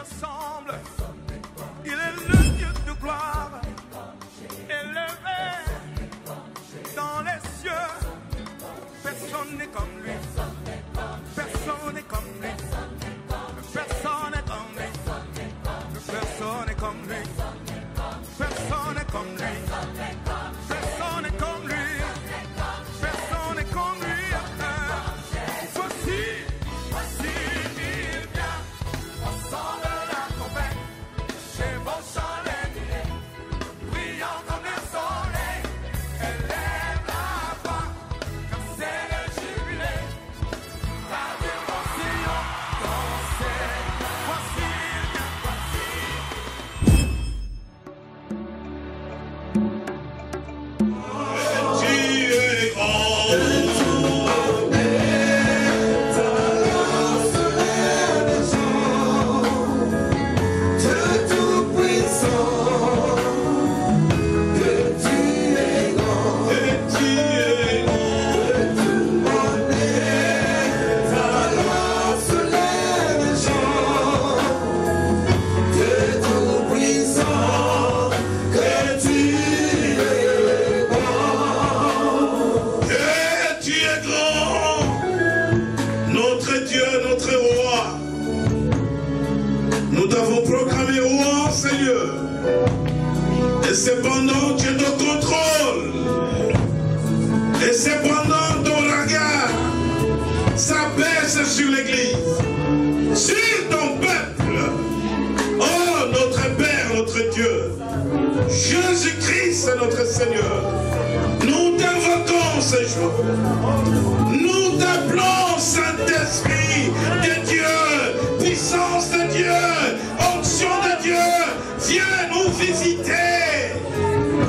ressemble. Il est le Dieu de gloire, élevé dans les cieux. Personne n'est comme lui. Personne n'est comme lui. Personne n'est comme lui. Personne n'est comme lui. Personne n'est comme lui. Personne n'est comme lui. Personne n'est comme lui. Voici il vient au son de la trompette, chez vos chandeliers, brillant comme le soleil. Élève la voix, comme c'est le jubilé. Radio mon Sion, dansez. Voici il vient, Tu es grand. Et cependant, tu te contrôles. Et cependant, ton regard s'abaisse sur l'Église, sur ton peuple. Oh, notre Père, notre Dieu, Jésus-Christ, notre Seigneur, nous t'invoquons ce jour. Nous t'appelons, Saint-Esprit de Dieu, puissance de Dieu, onction de Dieu. Viens nous visiter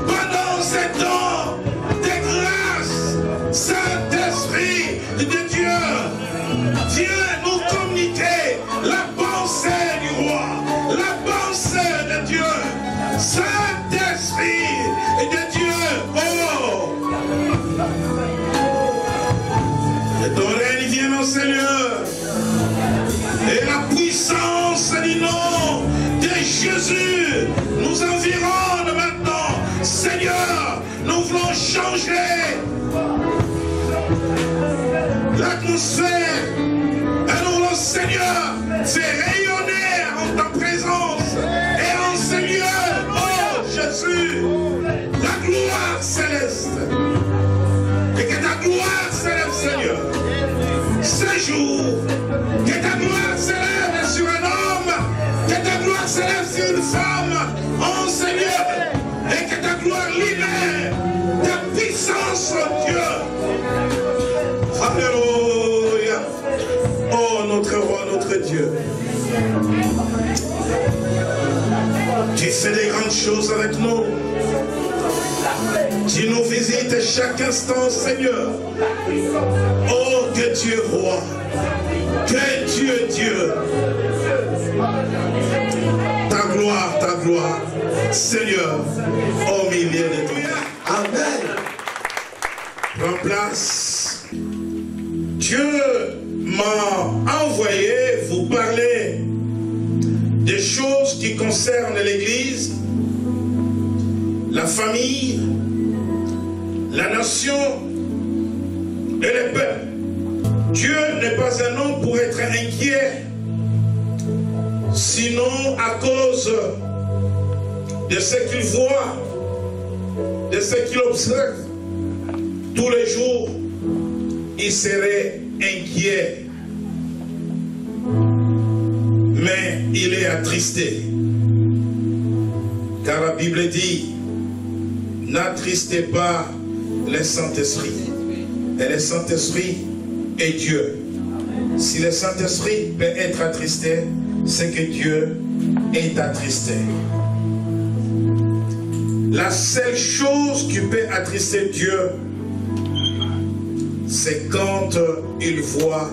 pendant ces temps de grâce, Saint-Esprit de Dieu. Viens nous communiquer la pensée du roi, la pensée de Dieu. Saint-Esprit de Dieu, oh! Que ton règne vienne au Seigneur. Et la puissance du nom de Jésus nous environne maintenant. Seigneur, nous voulons changer l'atmosphère. Et nous voulons, Seigneur, faire rayonner en ta présence. Et en Seigneur, oh Jésus, la gloire céleste. Et que ta gloire s'élève, Seigneur. Ce jour, que ta gloire s'élève sur un homme, que ta gloire s'élève sur une femme, oh Seigneur, et que ta gloire libère ta puissance, oh Dieu. Alléluia. Oh notre roi, notre Dieu. Tu fais des grandes choses avec nous. Tu nous visites chaque instant, Seigneur. Oh, que Dieu roi. Que Dieu, Dieu. Ta gloire, Seigneur, au milieu de toi. Amen. Prends place. Dieu m'a envoyé vous parler des choses qui concernent l'Église, la famille, la nation et le peuple. Dieu n'est pas un homme pour être inquiet, sinon à cause de ce qu'il voit, de ce qu'il observe. Tous les jours, il serait inquiet. Mais il est attristé. Car la Bible dit, n'attristez pas le Saint-Esprit. Et le Saint-Esprit est Dieu. Si le Saint-Esprit peut être attristé, c'est que Dieu est attristé. La seule chose qui peut attrister Dieu, c'est quand il voit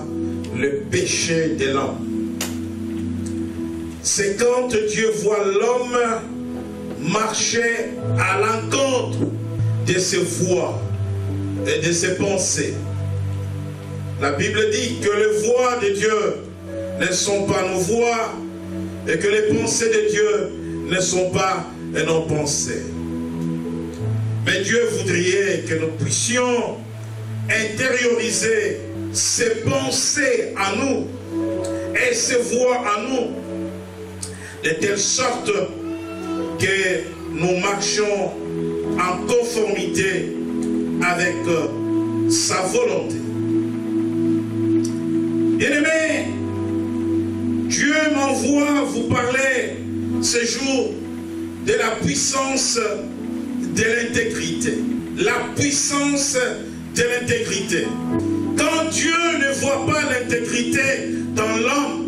le péché de l'homme. C'est quand Dieu voit l'homme marcher à l'encontre de ses voies et de ses pensées. La Bible dit que les voies de Dieu ne sont pas nos voies et que les pensées de Dieu ne sont pas nos pensées. Mais Dieu voudrait que nous puissions intérioriser ses pensées à nous et ses voix à nous, de telle sorte que nous marchions en conformité avec sa volonté. Bien-aimés, Dieu m'envoie vous parler ce jour de la puissance de l'intégrité. La puissance de l'intégrité. Quand Dieu ne voit pas l'intégrité dans l'homme,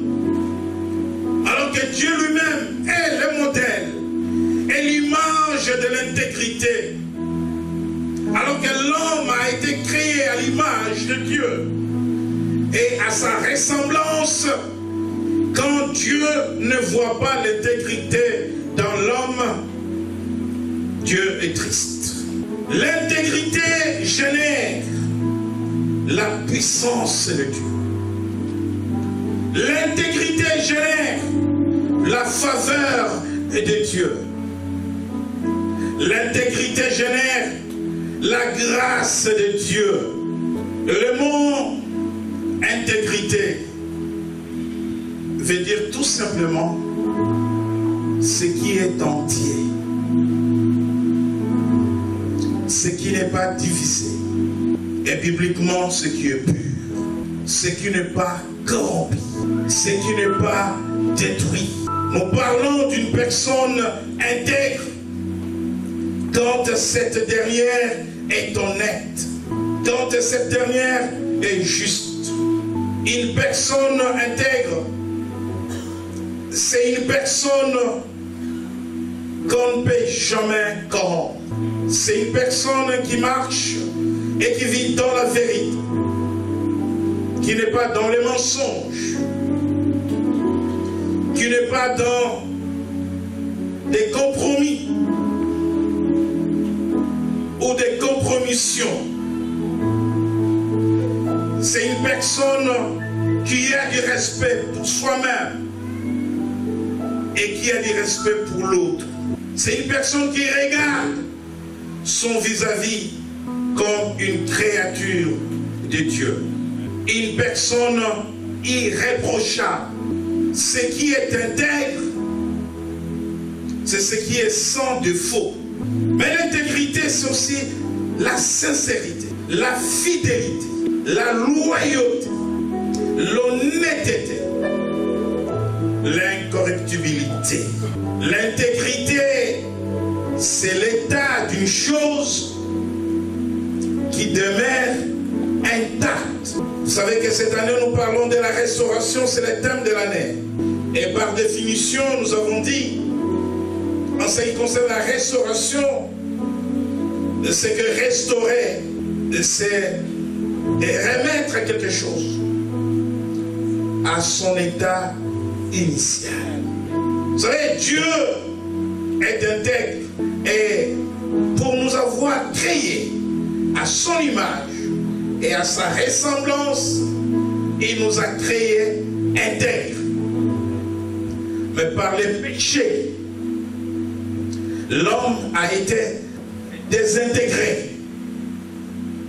alors que Dieu lui-même est le modèle et l'image de l'intégrité, alors que l'homme a été créé à l'image de Dieu et à sa ressemblance, quand Dieu ne voit pas l'intégrité dans l'homme, Dieu est triste. L'intégrité génère la puissance de Dieu. L'intégrité génère la faveur de Dieu. L'intégrité génère la grâce de Dieu. Le mot intégrité veut dire tout simplement ce qui est entier, ce qui n'est pas divisé, et bibliquement ce qui est pur, ce qui n'est pas corrompu, ce qui n'est pas détruit. Nous parlons d'une personne intègre quand cette dernière est honnête, quand cette dernière est juste. Une personne intègre, c'est une personne qu'on ne peut jamais corrompre. C'est une personne qui marche et qui vit dans la vérité, qui n'est pas dans les mensonges, qui n'est pas dans des compromis ou des compromissions. C'est une personne qui a du respect pour soi-même et qui a du respect pour l'autre. C'est une personne qui regarde son vis-à-vis comme une créature de Dieu. Une personne irréprochable. Ce qui est intègre, c'est ce qui est sans défaut. Mais l'intégrité, c'est aussi la sincérité, la fidélité, la loyauté, l'honnêteté, l'incorruptibilité. L'intégrité, c'est l'état d'une chose qui demeure intacte. Vous savez que cette année, nous parlons de la restauration, c'est le thème de l'année. Et par définition, nous avons dit, en ce qui concerne la restauration, c'est que restaurer, c'est remettre quelque chose à son état initial. Vous savez, Dieu est intègre et pour nous avoir créés à son image et à sa ressemblance, il nous a créés intègres. Mais par les péchés, l'homme a été désintégré.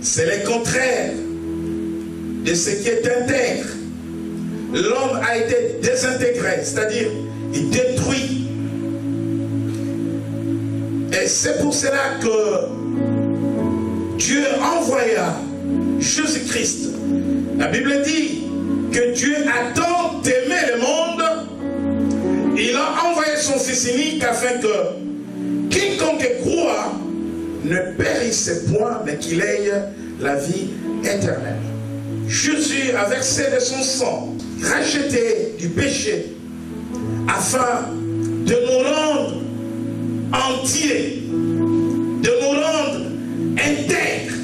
C'est le contraire de ce qui est intègre. L'homme a été désintégré, c'est-à-dire il détruit. Et c'est pour cela que Dieu envoya Jésus-Christ. La Bible dit que Dieu a tant aimé le monde, il a envoyé son Fils unique afin que quiconque croit ne périsse point, mais qu'il ait la vie éternelle. Jésus a versé de son sang, racheté du péché, afin de nous rendre entiers, de nous rendre intègres.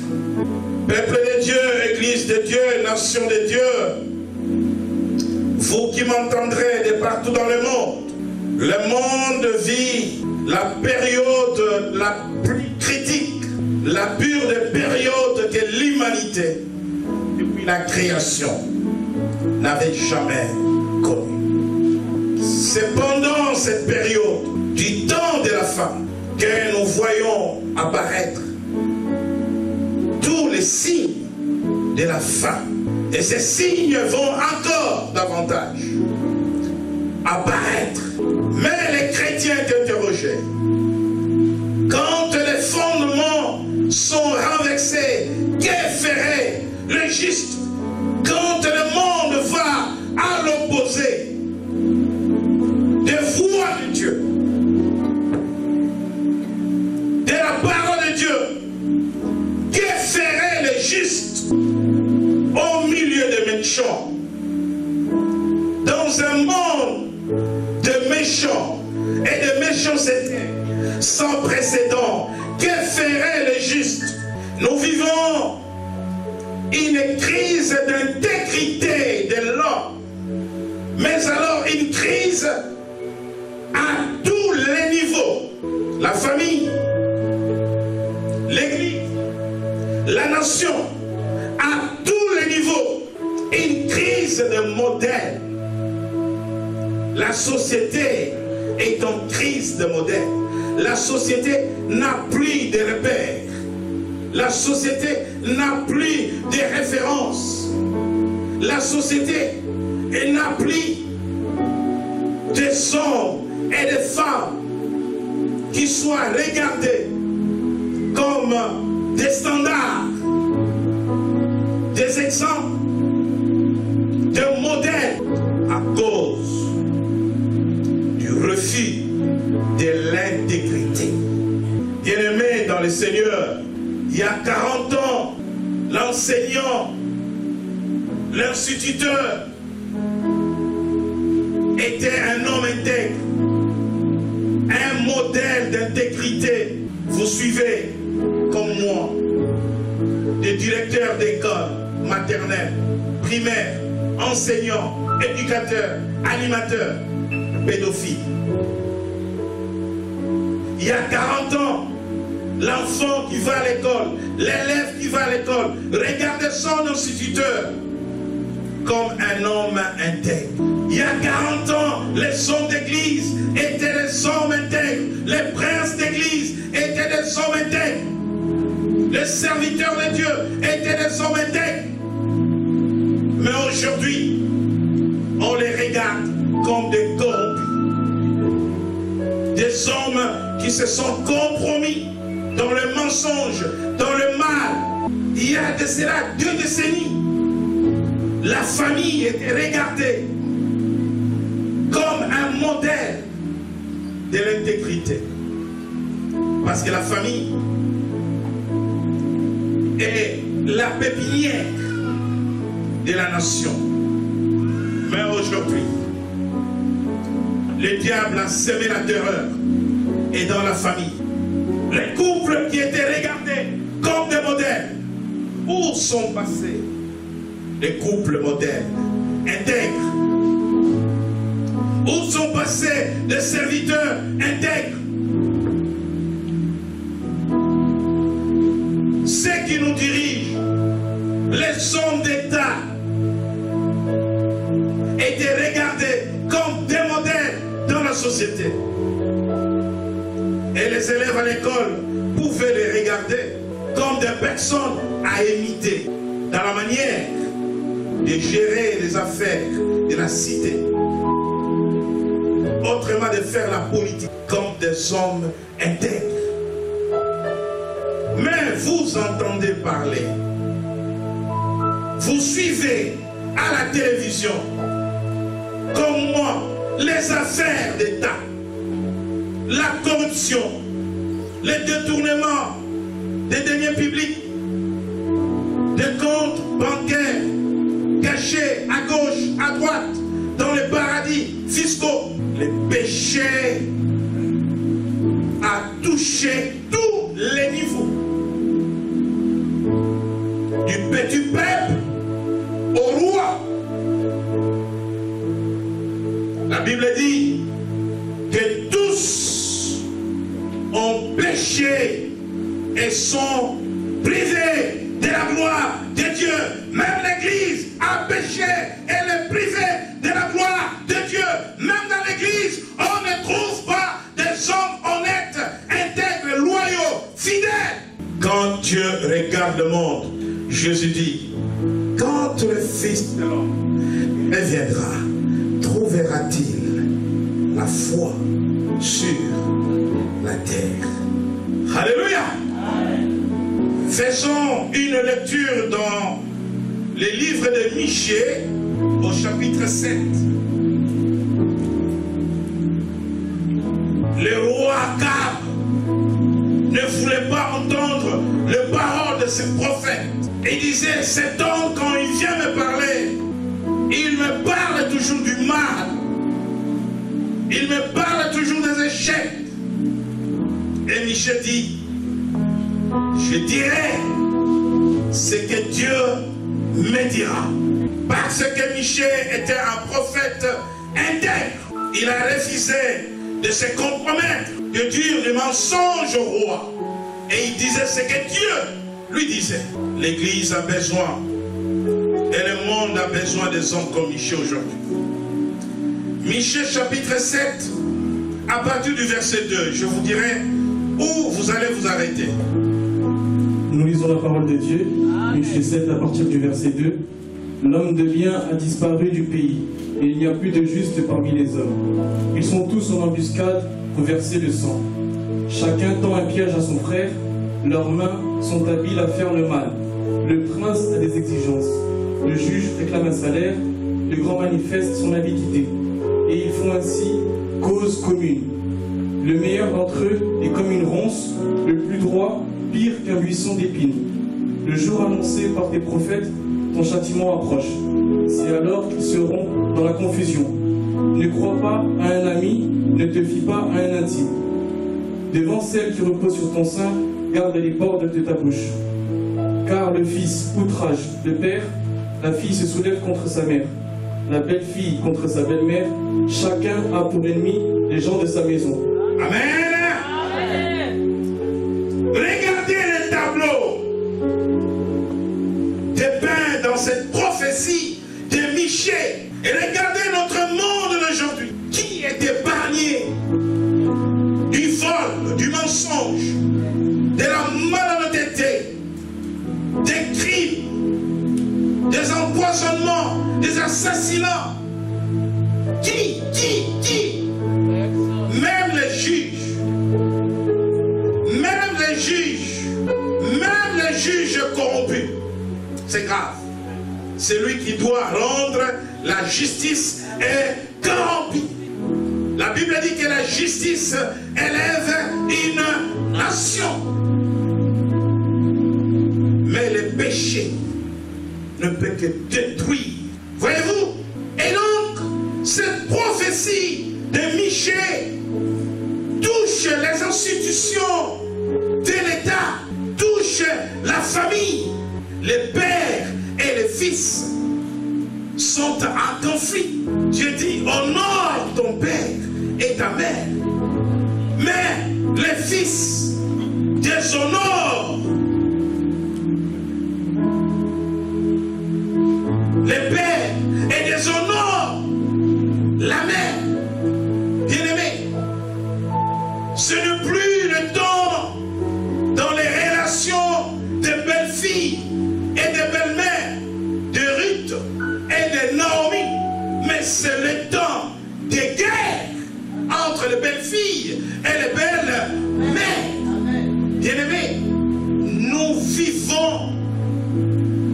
Peuple de Dieu, Église de Dieu, nation de Dieu, vous qui m'entendrez de partout dans le monde vit la période la plus critique, la pure des périodes que l'humanité, depuis la création, n'avait jamais connue. C'est pendant cette période du temps de la femme que nous voyons apparaître tous les signes de la femme. Et ces signes vont encore davantage apparaître. Mais les chrétiens t'interrogeaient. Quand les fondements sont renversés, que ferait le juste? Quand le monde va à l'opposé des voies de Dieu, de la parole de Dieu, que ferait le juste au milieu des méchants? Dans un monde de méchants et de méchanceté sans précédent, que ferait le juste? Nous vivons une crise d'intégrité de l'homme, mais alors une crise à tous les niveaux. La famille, l'église, la nation, à tous les niveaux, une crise de modèle. La société est en crise de modèle. La société n'a plus de repères. La société n'a plus de références. La société n'a plus des hommes et des femmes qui soient regardés comme des standards, des exemples, des modèles à cause du refus de l'intégrité. Bien-aimés dans le Seigneur, il y a 40 ans, l'enseignant, l'instituteur était un homme intègre, un modèle d'intégrité. Vous suivez, comme moi, des directeurs d'école maternelle, primaire, enseignants, éducateurs, animateurs, pédophiles. Il y a 40 ans, l'enfant qui va à l'école, l'élève qui va à l'école, regardez son instituteur comme un homme intègre. Il y a 40 ans, les hommes d'église étaient des hommes intègres. Les princes d'église étaient des hommes intègres. Les serviteurs de Dieu étaient des hommes intègres. Mais aujourd'hui, on les regarde comme des corrompus. Des hommes qui se sont compromis dans le mensonge, dans le mal. Il y a de cela 2 décennies, la famille était regardée comme un modèle de l'intégrité. Parce que la famille est la pépinière de la nation. Mais aujourd'hui, le diable a semé la terreur et dans la famille. Les couples qui étaient regardés comme des modèles, où sont passés les couples modernes, intègres? Où sont passés les serviteurs intègres? Ceux qui nous dirigent, les hommes d'État, étaient regardés comme des modèles dans la société. Et les élèves à l'école pouvaient les regarder comme des personnes à imiter dans la manière de gérer les affaires de la cité. Autrement de faire la politique comme des hommes intègres. Mais vous entendez parler, vous suivez à la télévision, comme moi, les affaires d'État, la corruption, les détournements des deniers publics, des comptes bancaires cachés à gauche, à droite, dans les paradis fiscaux. Les péchés à toucher tous les niveaux. Du petit peuple au roi. La Bible dit que tous ont péché et sont privés de la gloire de Dieu. Même l'Église a péché et est privée de la gloire de Dieu. Même dans l'Église, regarde le monde, Jésus dit, quand le Fils de l'homme viendra, trouvera-t-il la foi sur la terre? Alléluia. Faisons une lecture dans les livres de Michée au chapitre 7. Le roi Akab ne voulait pas entendre les paroles de ce prophète. Il disait, cet homme, quand il vient me parler, il me parle toujours du mal. Il me parle toujours des échecs. Et Michée dit, je dirai ce que Dieu me dira. Parce que Michée était un prophète intègre. Il a refusé de se compromettre, de dire des mensonges au roi. Et il disait ce que Dieu lui disait. L'Église a besoin, et le monde a besoin des hommes comme Michée aujourd'hui. Michée chapitre 7, à partir du verset 2, je vous dirai où vous allez vous arrêter. Nous lisons la parole de Dieu, Michée 7 à partir du verset 2. L'homme de bien a disparu du pays, et il n'y a plus de juste parmi les hommes. Ils sont tous en embuscade pour verser le sang. Chacun tend un piège à son frère, leurs mains sont habiles à faire le mal. Le prince a des exigences, le juge réclame un salaire, le grand manifeste son avidité. Et ils font ainsi cause commune. Le meilleur d'entre eux est comme une ronce, le plus droit, pire qu'un buisson d'épines. Le jour annoncé par tes prophètes, ton châtiment approche. C'est alors qu'ils seront dans la confusion. Ne crois pas à un ami, ne te fie pas à un intime. Devant celle qui repose sur ton sein, garde les portes de ta bouche. Car le fils outrage le père, la fille se soulève contre sa mère, la belle-fille contre sa belle-mère, chacun a pour ennemi les gens de sa maison. Amen. Regardez les tableaux dépeints dans cette prophétie de Michée et regardez notre monde d'aujourd'hui qui est épargné du vol, du mensonge, de la malhonnêteté, des crimes, des empoisonnements, des assassinats. Qui même les juges, même les juges corrompus, c'est grave. C'est lui qui doit rendre la justice est corrompue. La Bible dit que la justice élève une nation. Mais le péché ne peut que détruire. Voyez-vous? Et donc, cette prophétie de Michée touche les institutions de l'État, touche la famille. Les pères et les fils sont en conflit. Dieu dit, honore ton père et ta mère. Mais les fils déshonorent les pères et déshonorent la mère. Bien-aimé, ce n'est plus le temps dans les relations de belles-filles et de belles-mères, de Ruth et de Naomi, mais c'est le temps des guerres entre les belles-filles et les belles-mères. Bien-aimés, nous vivons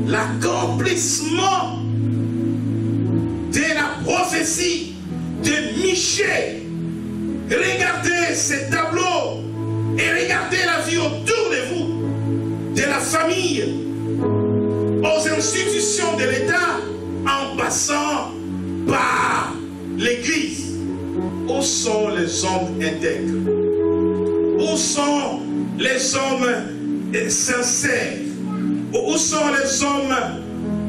l'accomplissement de la prophétie de Michée. Regardez ces tableaux et regardez la vie autour de vous, de la famille, aux institutions de l'État, en passant par l'Église. Où sont les hommes intègres? Où sont les hommes sincères? Où sont les hommes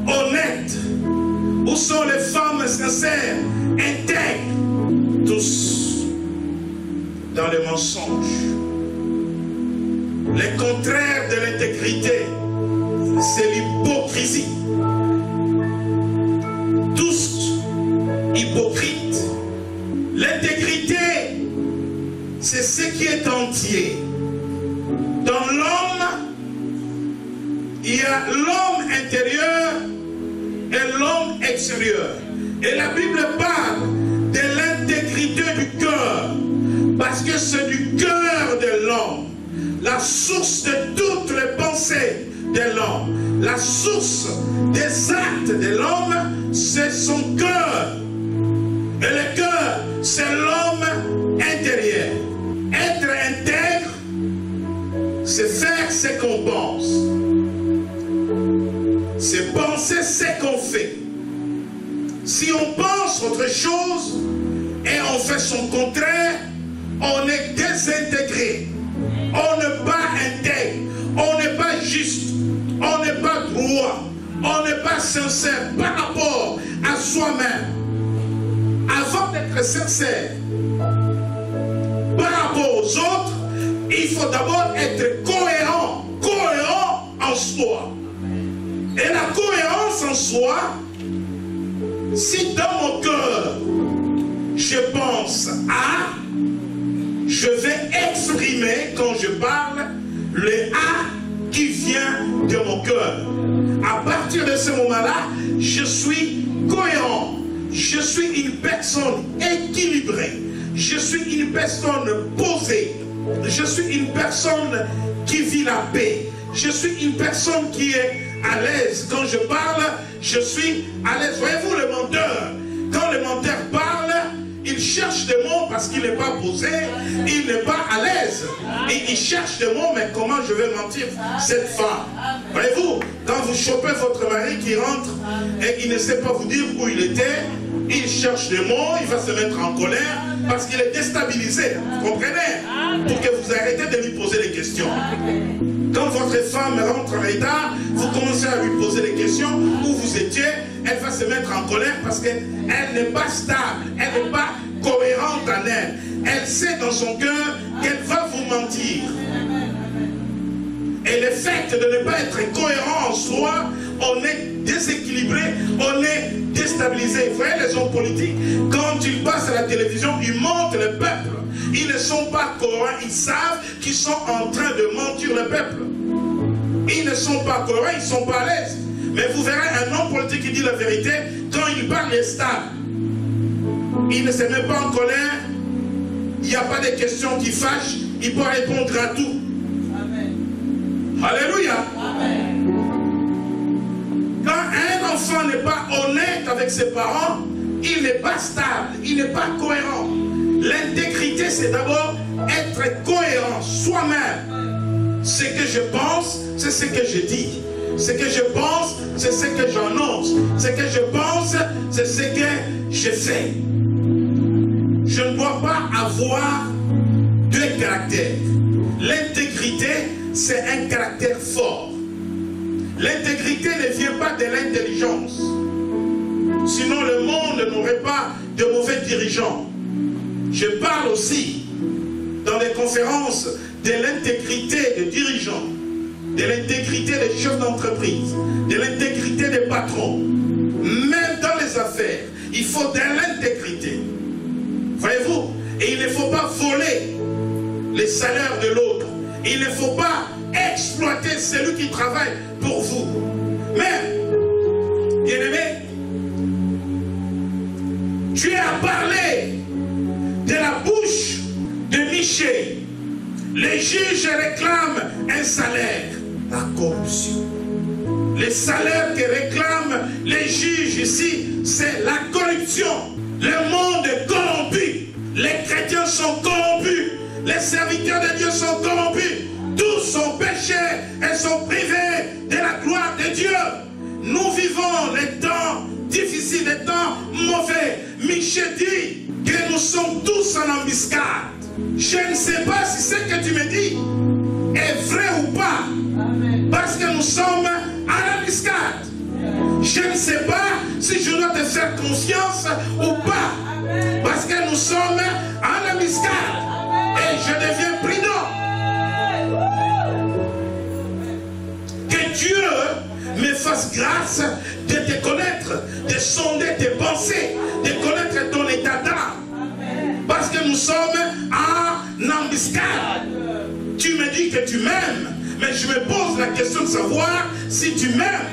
honnêtes? Où sont les femmes sincères, intègres? Tous dans les mensonges. Le contraire de l'intégrité, c'est l'hypocrisie. Tous hypocrites. L'intégrité, c'est ce qui est entier. Dans l'homme, il y a l'homme intérieur et l'homme extérieur. Et la Bible parle de l'intégrité du cœur, parce que c'est du cœur de l'homme, la source de toutes les pensées de l'homme, la source des actes de l'homme, c'est son cœur. Et le cœur, c'est l'homme intérieur. Être intègre, c'est faire ce qu'on pense. C'est penser ce qu'on fait. Si on pense autre chose et on fait son contraire, on est désintégré. On n'est pas intègre. On n'est pas juste. On n'est pas droit. On n'est pas sincère par rapport à soi-même. Avant d'être sincère par rapport aux autres, il faut d'abord être cohérent. Cohérent en soi. Et la cohérence en soi, si dans mon cœur, je pense à, je vais exprimer quand je parle le A qui vient de mon cœur. À partir de ce moment-là, je suis cohérent. Je suis une personne équilibrée. Je suis une personne posée. Je suis une personne qui vit la paix. Je suis une personne qui est à l'aise. Quand je parle, je suis à l'aise. Voyez-vous le menteur? Quand le menteur parle, il cherche des mots parce qu'il n'est pas posé, il n'est pas à l'aise. Et il cherche des mots, mais comment je vais mentir cette femme? Voyez-vous, quand vous chopez votre mari qui rentre et il ne sait pas vous dire où il était, il cherche des mots, il va se mettre en colère parce qu'il est déstabilisé. Vous comprenez? Pour que vous arrêtez de lui poser des questions. Quand votre femme rentre en retard, vous commencez à lui poser des questions où vous étiez, elle va se mettre en colère parce qu'elle n'est pas stable, elle n'est pas cohérente en elle. Elle sait dans son cœur qu'elle va vous mentir. Et le fait de ne pas être cohérent en soi, on est déséquilibré, on est déstabilisé. Vous voyez les hommes politiques, quand ils passent à la télévision, ils mentent le peuple. Ils ne sont pas cohérents, ils savent qu'ils sont en train de mentir le peuple. Ils ne sont pas cohérents, ils ne sont pas à l'aise. Mais vous verrez un homme politique qui dit la vérité, quand il parle, il est stable. Il ne se met pas en colère, il n'y a pas de questions qui fâchent, il peut répondre à tout. Amen. Alléluia. Amen. Quand un enfant n'est pas honnête avec ses parents, il n'est pas stable, il n'est pas cohérent. L'intégrité, c'est d'abord être cohérent soi-même. Ce que je pense, c'est ce que je dis. Ce que je pense, c'est ce que j'annonce. Ce que je pense, c'est ce que je fais. Je ne dois pas avoir deux caractères. L'intégrité, c'est un caractère fort. L'intégrité ne vient pas de l'intelligence. Sinon, le monde n'aurait pas de mauvais dirigeants. Je parle aussi dans les conférences de l'intégrité des dirigeants, de l'intégrité des chefs d'entreprise, de l'intégrité des patrons. Même dans les affaires, il faut de l'intégrité. Voyez-vous? Et il ne faut pas voler les salaires de l'autre. Il ne faut pas exploiter celui qui travaille pour vous. Mais, bien-aimé, Dieu a parlé de la bouche de Michée. Les juges réclament un salaire. La corruption. Les salaires que réclament les juges ici, c'est la corruption. Le monde est corrompu. Les chrétiens sont corrompus. Les serviteurs de Dieu sont corrompus. Tous sont péchés et sont privés de la gloire de Dieu. Nous vivons les temps difficiles, les temps mauvais. Michée dit que nous sommes tous en embuscade. Je ne sais pas si ce que tu me dis est vrai ou pas. Parce que nous sommes en embuscade. Je ne sais pas si je dois te faire confiance ou pas. Parce que nous sommes en embuscade. Et je deviens prudent. Que Dieu me fasse grâce de te connaître, de sonder tes pensées, de connaître ton état d'âme. Parce que nous sommes en embuscade. Tu me dis que tu m'aimes, Mais je me pose la question de savoir si tu m'aimes.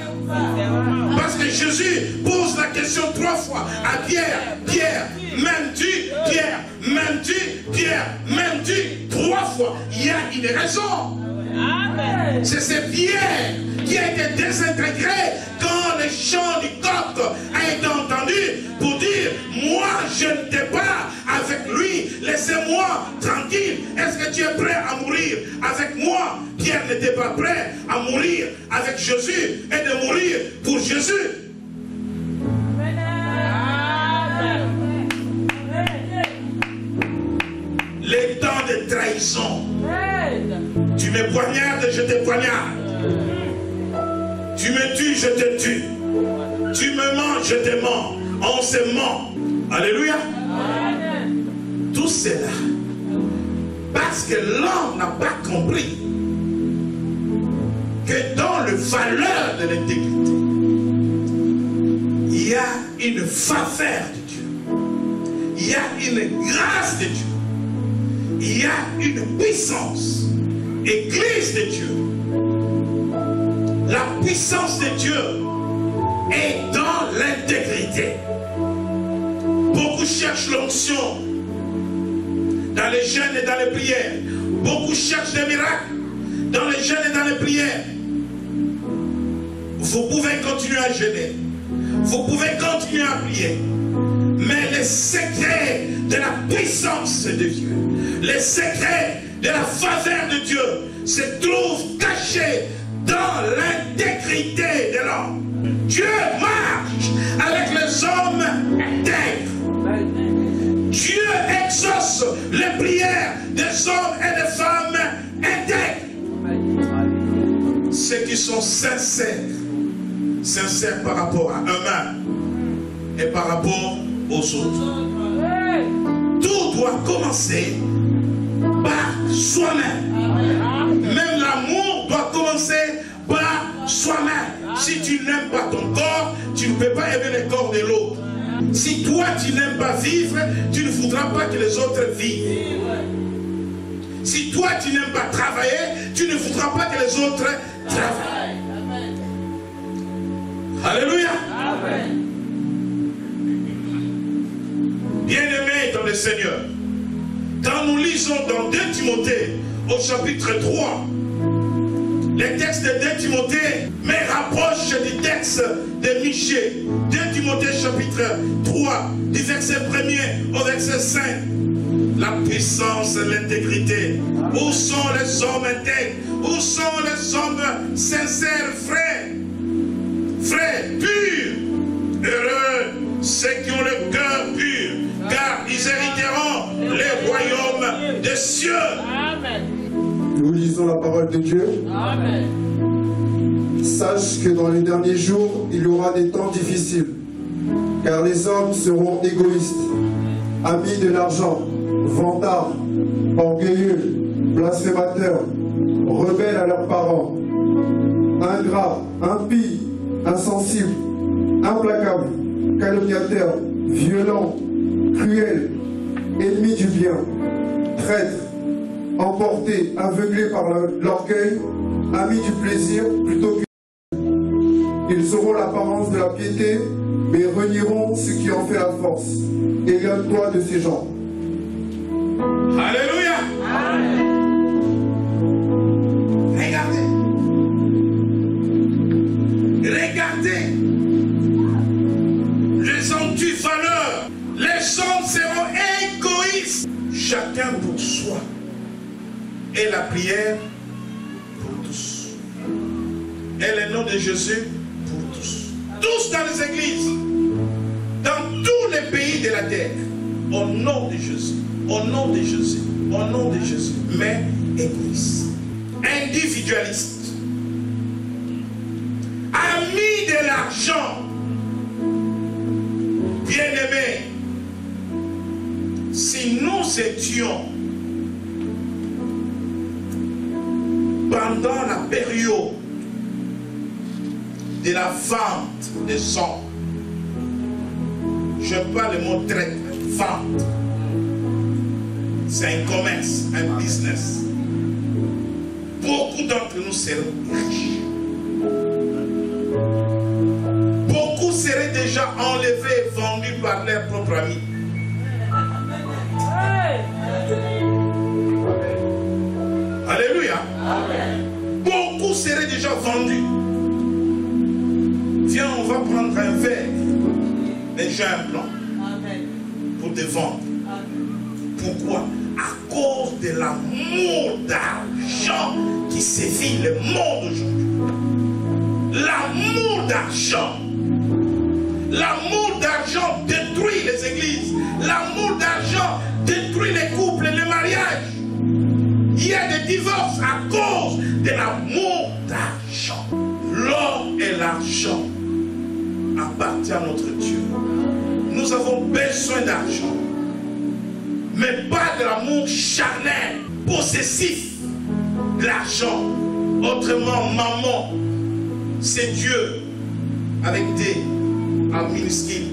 Parce que Jésus pose la question 3 fois à Pierre. Pierre, m'aimes-tu? Pierre, m'aimes-tu? Pierre, m'aimes-tu? 3 fois. Il y a une raison. C'est Pierre qui a été désintégré quand le chant du coq a été entendu pour dire, moi je n'étais pas avec lui, laissez-moi tranquille. Est-ce que tu es prêt à mourir avec moi? Pierre n'était pas prêt à mourir avec Jésus et de mourir pour Jésus. Les temps de trahison. Tu me poignardes, je te poignarde. Tu me tues, je te tue. Tu me mens, je te mens. On se ment. Alléluia. Tout cela parce que l'homme n'a pas compris que dans le valeur de l'intégrité, il y a une faveur de Dieu. Il y a une grâce de Dieu. Il y a une puissance. Église de Dieu. La puissance de Dieu est dans l'intégrité. Beaucoup cherchent l'onction dans les jeûnes et dans les prières. Beaucoup cherchent des miracles dans les jeûnes et dans les prières. Vous pouvez continuer à jeûner. Vous pouvez continuer à prier. Mais les secrets de la puissance de Dieu, les secrets de la faveur de Dieu se trouvent cachés dans l'intégrité de l'homme. Dieu marche avec les hommes intègres. Dieu exauce les prières des hommes et des femmes intègres. Ceux qui sont sincères, sincères par rapport à eux-mêmes et par rapport aux autres. Tout doit commencer par soi-même. Même l'amour doit commencer par soi-même. Si tu n'aimes pas ton corps, tu ne peux pas aimer le corps de l'autre. Si toi tu n'aimes pas vivre, tu ne voudras pas que les autres vivent. Si toi tu n'aimes pas travailler, tu ne voudras pas que les autres travaillent. Alléluia. Amen. Bien-aimés dans le Seigneur, quand nous lisons dans 2 Timothée au chapitre 3, les textes de 2 Timothée me rapprochent du texte de Michée. 2 Timothée chapitre 3, du verset 1er au verset 5. La puissance et l'intégrité. Où sont les hommes intègres? Où sont les hommes sincères, frères? Frères, purs, heureux, ceux qui ont le cœur pur, car ils hériteront les royaumes des cieux. Amen. Nous lisons la parole de Dieu. Amen. Sache que dans les derniers jours, il y aura des temps difficiles, car les hommes seront égoïstes, amis de l'argent, vantards, orgueilleux, blasphémateurs, rebelles à leurs parents, ingrats, impies, insensibles, implacables, calomniateurs, violents, cruels, ennemis du bien, traîtres, emportés, aveuglés par l'orgueil, amis du plaisir plutôt que... Ils auront l'apparence de la piété, mais renieront ce qui en fait la force. Éloigne-toi de ces gens. Alléluia. Amen. Regardez. Regardez. Les anti-valeurs. Les hommes seront égoïstes. Chacun pour soi. Et la prière pour tous. Et le nom de Jésus pour tous. Tous dans les églises. Dans tous les pays de la terre. Au nom de Jésus. Au nom de Jésus. Au nom de Jésus. Mais égoïste. Individualiste. Ami de l'argent. Bien-aimés. Si nous étions pendant la période de la vente des sommes, je parle le mot traite, vente. C'est un commerce, un business. beaucoup d'entre nous seront riches. Beaucoup seraient déjà enlevés et vendus par leurs propres amis. Alléluia. Beaucoup seraient déjà vendus. Viens, on va prendre un verre, déjà un blanc, pour te vendre. Pourquoi? À cause de l'amour d'argent qui sévit le monde aujourd'hui. L'amour d'argent. L'amour d'argent détruit les églises. L'amour d'argent détruit les couples et les mariages. Il y a des divorces à cause de l'amour d'argent. L'or et l'argent appartient à notre Dieu. Nous avons besoin d'argent, mais pas de l'amour charnel, possessif de l'argent. Autrement, maman, c'est Dieu avec des A minuscule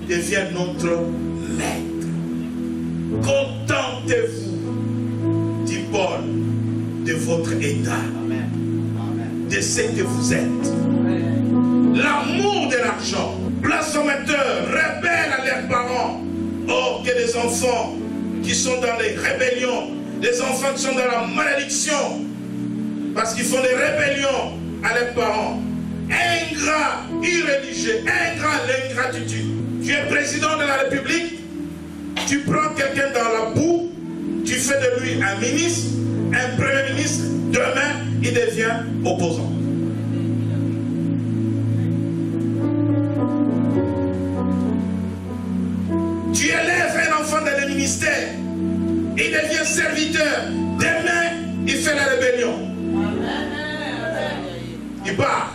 devient notre maître. Contentez-vous, dit Paul, de votre état, de ce que vous êtes. L'amour de l'argent, blasphémateurs, rebelles à leurs parents. Or que des enfants qui sont dans les rébellions, des enfants qui sont dans la malédiction, parce qu'ils font des rébellions à leurs parents. Ingrat, irréligieux, ingrat, l'ingratitude. Tu es président de la République, tu prends quelqu'un dans la boue, tu fais de lui un ministre, un premier ministre, demain il devient opposant. Tu élèves un enfant dans le ministère, il devient serviteur, demain il fait la rébellion. Il part.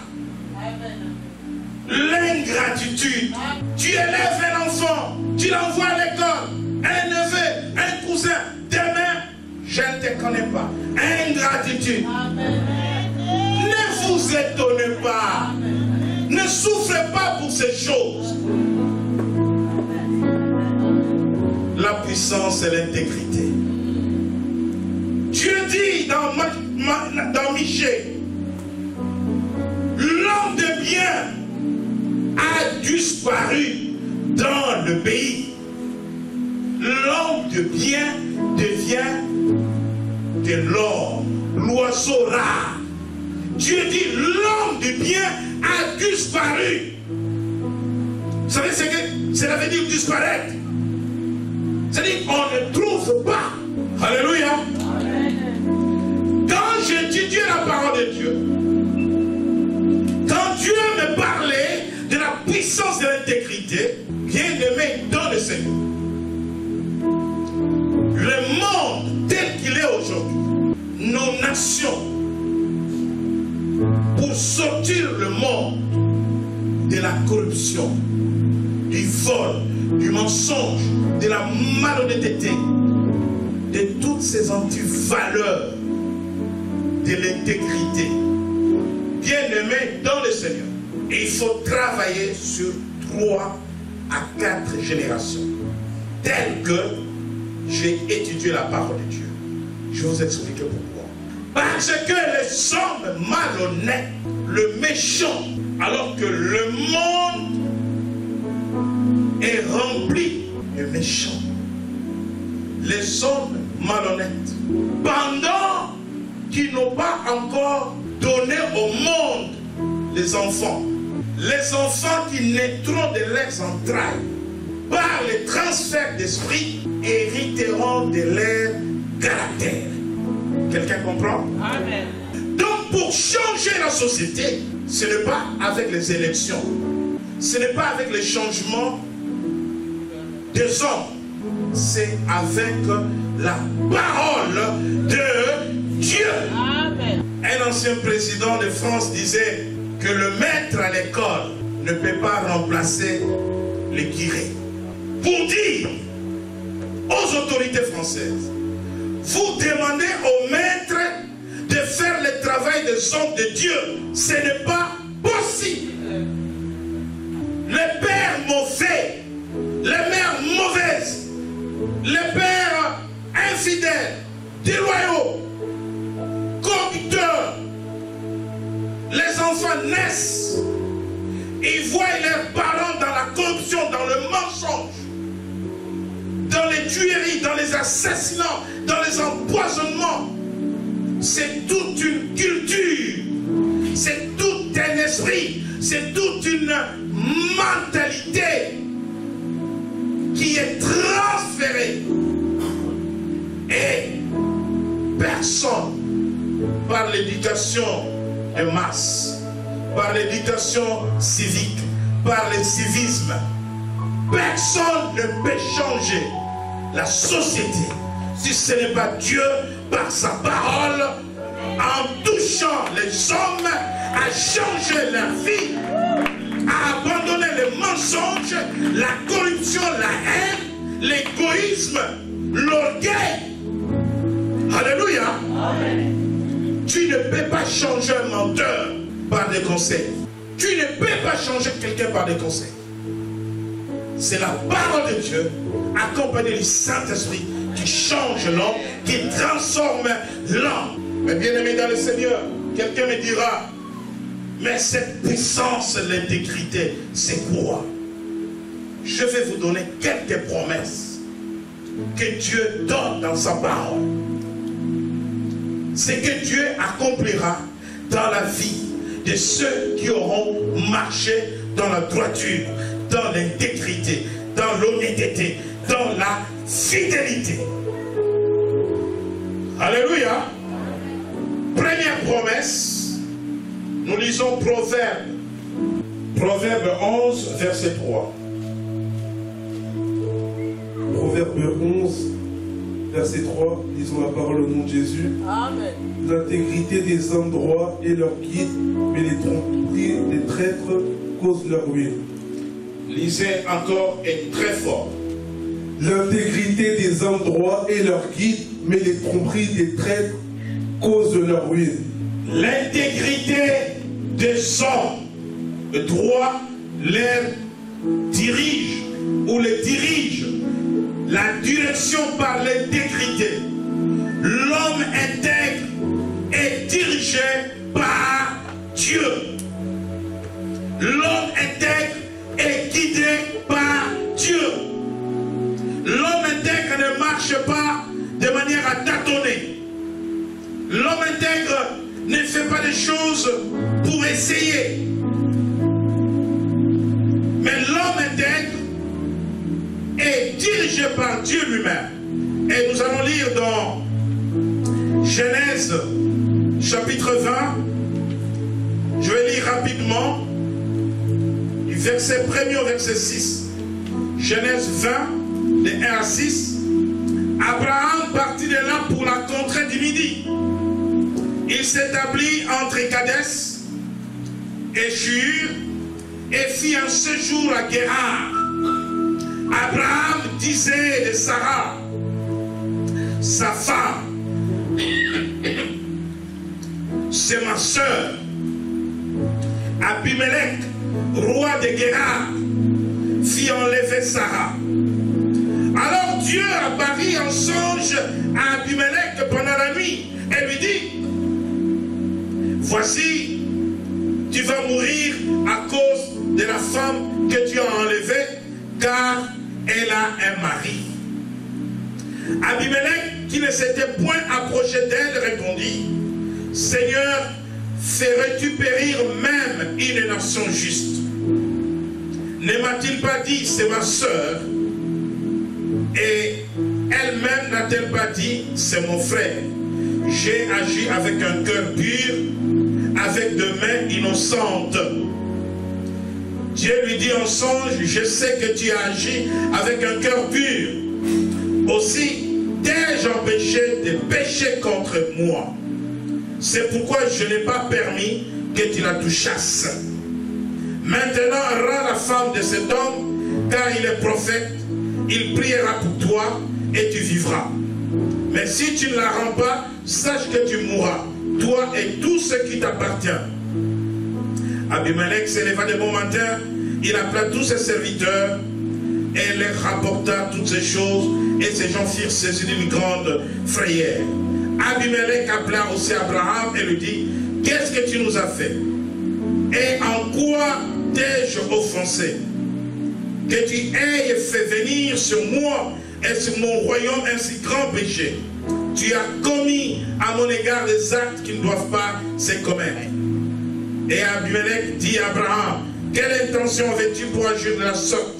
L'ingratitude. Tu élèves un enfant, tu l'envoies à l'école, un neveu, un cousin, demain, je ne te connais pas. Ingratitude. Ne vous étonnez pas. Ne souffrez pas pour ces choses. La puissance et l'intégrité. Dieu dit dans Michée, l'homme de bien a disparu dans le pays. L'homme de bien devient de l'or, l'oiseau rare. Dieu dit l'homme de bien a disparu. Vous savez ce que cela veut dire disparaître? C'est-à-dire qu'on ne trouve pas. Alléluia. Quand j'étudiais la parole de Dieu, quand Dieu me parlait de la puissance de l'intégrité, bien-aimé dans le Seigneur, le monde tel qu'il est aujourd'hui, nos nations, pour sortir le monde de la corruption, du vol, du mensonge, de la malhonnêteté, de toutes ces antivaleurs, de l'intégrité, bien-aimé dans le Seigneur. Et il faut travailler sur 3 à 4 générations, telles que j'ai étudié la parole de Dieu. Je vais vous expliquer pourquoi. Parce que les hommes malhonnêtes, le méchant, alors que le monde est rempli de méchants, les hommes malhonnêtes, pendant qu'ils n'ont pas encore donné au monde les enfants qui naîtront de leurs entrailles, par le transfert d'esprit, hériteront de leur caractère. Quelqu'un comprend? Amen. Donc pour changer la société, ce n'est pas avec les élections, ce n'est pas avec les changements des hommes, c'est avec la parole de Dieu. Amen. Un ancien président de France disait que le maître à l'école ne peut pas remplacer le curé. Pour dire aux autorités françaises, vous demandez au maître de faire le travail des hommes de Dieu. Ce n'est pas possible. Les pères mauvais, les mères mauvaises, les pères infidèles, déloyaux, enfants naissent, ils voient leurs parents dans la corruption, dans le mensonge, dans les tueries, dans les assassinats, dans les empoisonnements. C'est toute une culture, c'est tout un esprit, c'est toute une mentalité qui est transférée. Et personne, par l'éducation de masse, par l'éducation civique, par le civisme, personne ne peut changer la société si ce n'est pas Dieu par sa parole, en touchant les hommes à changer leur vie, à abandonner les mensonges, la corruption, la haine, l'égoïsme, l'orgueil. Alléluia. Amen. Tu ne peux pas changer un menteur par des conseils. Tu ne peux pas changer quelqu'un par des conseils. C'est la parole de Dieu, accompagnée du Saint-Esprit, qui change l'homme, qui transforme l'homme. Mais bien aimé dans le Seigneur, quelqu'un me dira, mais cette puissance, l'intégrité, c'est quoi? Je vais vous donner quelques promesses que Dieu donne dans sa parole. C'est que Dieu accomplira dans la vie de ceux qui auront marché dans la droiture, dans l'intégrité, dans l'honnêteté, dans la fidélité. Alléluia. Première promesse, nous lisons Proverbe 11, verset 3. Proverbe 11, verset 3, lisons la parole au nom de Jésus. Amen. L'intégrité des hommes droits est leur guide, mais les tromperies des traîtres causent leur ruine. Lisez encore et très fort. L'intégrité des hommes droits est leur guide, mais les tromperies des traîtres causent leur ruine. L'intégrité des hommes droits les dirige ou les dirige. La direction par l'intégrité. L'homme intègre est dirigé par Dieu. L'homme intègre est guidé par Dieu. L'homme intègre ne marche pas de manière à tâtonner. L'homme intègre ne fait pas des choses pour essayer. Mais l'homme intègre est dirigé par Dieu lui-même. Et nous allons lire dans Genèse chapitre 20. Je vais lire rapidement du verset 1er au verset 6. Genèse 20, de 1 à 6. Abraham partit de là pour la contrée du Midi. Il s'établit entre Kadès et Shur et fit un séjour à Guérar. Abraham disait de Sarah, sa femme, c'est ma soeur. Abimelech, roi de Guérar, fit enlever Sarah. Alors Dieu apparut en songe à Abimelech pendant la nuit et lui dit, voici, tu vas mourir à cause de la femme que tu as enlevée, car elle a un mari. Abimelech, qui ne s'était point approché d'elle, répondit, Seigneur, ferais-tu périr même une nation juste? Ne m'a-t-il pas dit, c'est ma sœur? Et elle-même n'a-t-elle pas dit, c'est mon frère? J'ai agi avec un cœur pur, avec de mains innocentes. Dieu lui dit en songe, je sais que tu as agi avec un cœur pur. Aussi, t'ai-je empêché de pécher contre moi. C'est pourquoi je n'ai pas permis que tu la touchasses. Maintenant, rends la femme de cet homme, car il est prophète. Il priera pour toi et tu vivras. Mais si tu ne la rends pas, sache que tu mourras, toi et tout ce qui t'appartient. Abimelech s'éleva de bon matin, il appela tous ses serviteurs et leur rapporta toutes ces choses, et ces gens firent saisis d'une grande frayeur. Abimelech appela aussi Abraham et lui dit, qu'est-ce que tu nous as fait? Et en quoi t'ai-je offensé? Que tu aies fait venir sur moi et sur mon royaume un si grand péché. Tu as commis à mon égard des actes qui ne doivent pas se commettre. Et Abimelech dit à Abraham, quelle intention avais-tu pour agir de la sorte?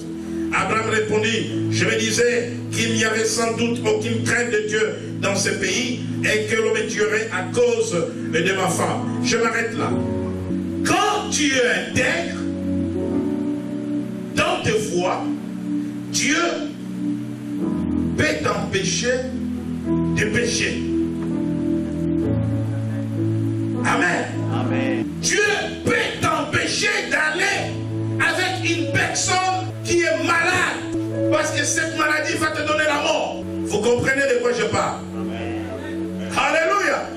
Abraham répondit, je me disais qu'il n'y avait sans doute aucune crainte de Dieu dans ce pays et que l'on me tuerait à cause de ma femme. Je m'arrête là. Quand tu es intègre dans tes voies, Dieu peut t'empêcher de pécher. Amen. Amen. Dieu peut t'empêcher d'aller avec une personne qui est malade, parce que cette maladie va te donner la mort. Vous comprenez de quoi je parle? Amen. Alléluia.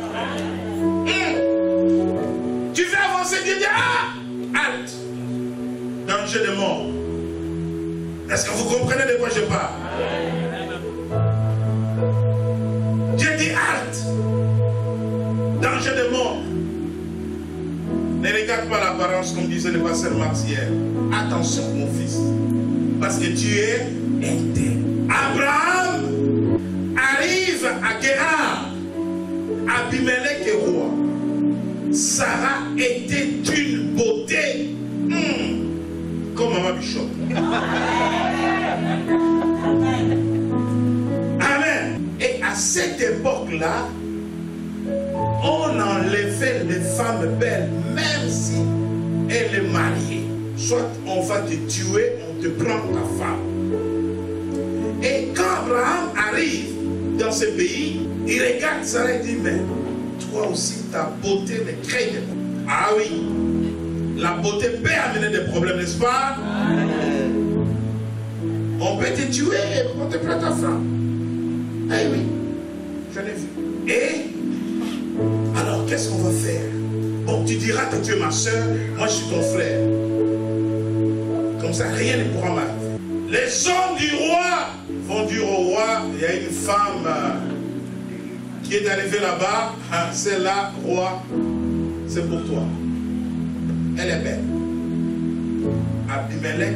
Tu veux avancer, Dieu dit, halte. Danger de mort. Est-ce que vous comprenez de quoi je parle? Dieu dit, halte. Danger de mort. Ne regarde pas l'apparence, comme disait le pasteur Max hier. Attention, mon fils. Parce que tu es intègre. Abraham arrive à Guérard. Abimelech est roi. Sarah était d'une beauté comme Maman Bishop. Amen. Et à cette époque-là, on enlevait les femmes belles, même si elle est mariée. Soit on va te tuer, on te prend ta femme. Et quand Abraham arrive dans ce pays, il regarde Sarah et dit, mais toi aussi, ta beauté ne crée pas. Ah oui, la beauté peut amener des problèmes, n'est-ce pas? On peut te tuer et on te prend ta femme. Ah oui, j'en ai vu. Et alors, qu'est-ce qu'on va faire? Bon, tu diras que tu es ma soeur, moi je suis ton frère. Comme ça, rien ne pourra m'arriver. Les hommes du roi vont dire au roi, il y a une femme qui est arrivée là-bas, celle-là, roi, c'est pour toi. Elle est belle. Abimelech,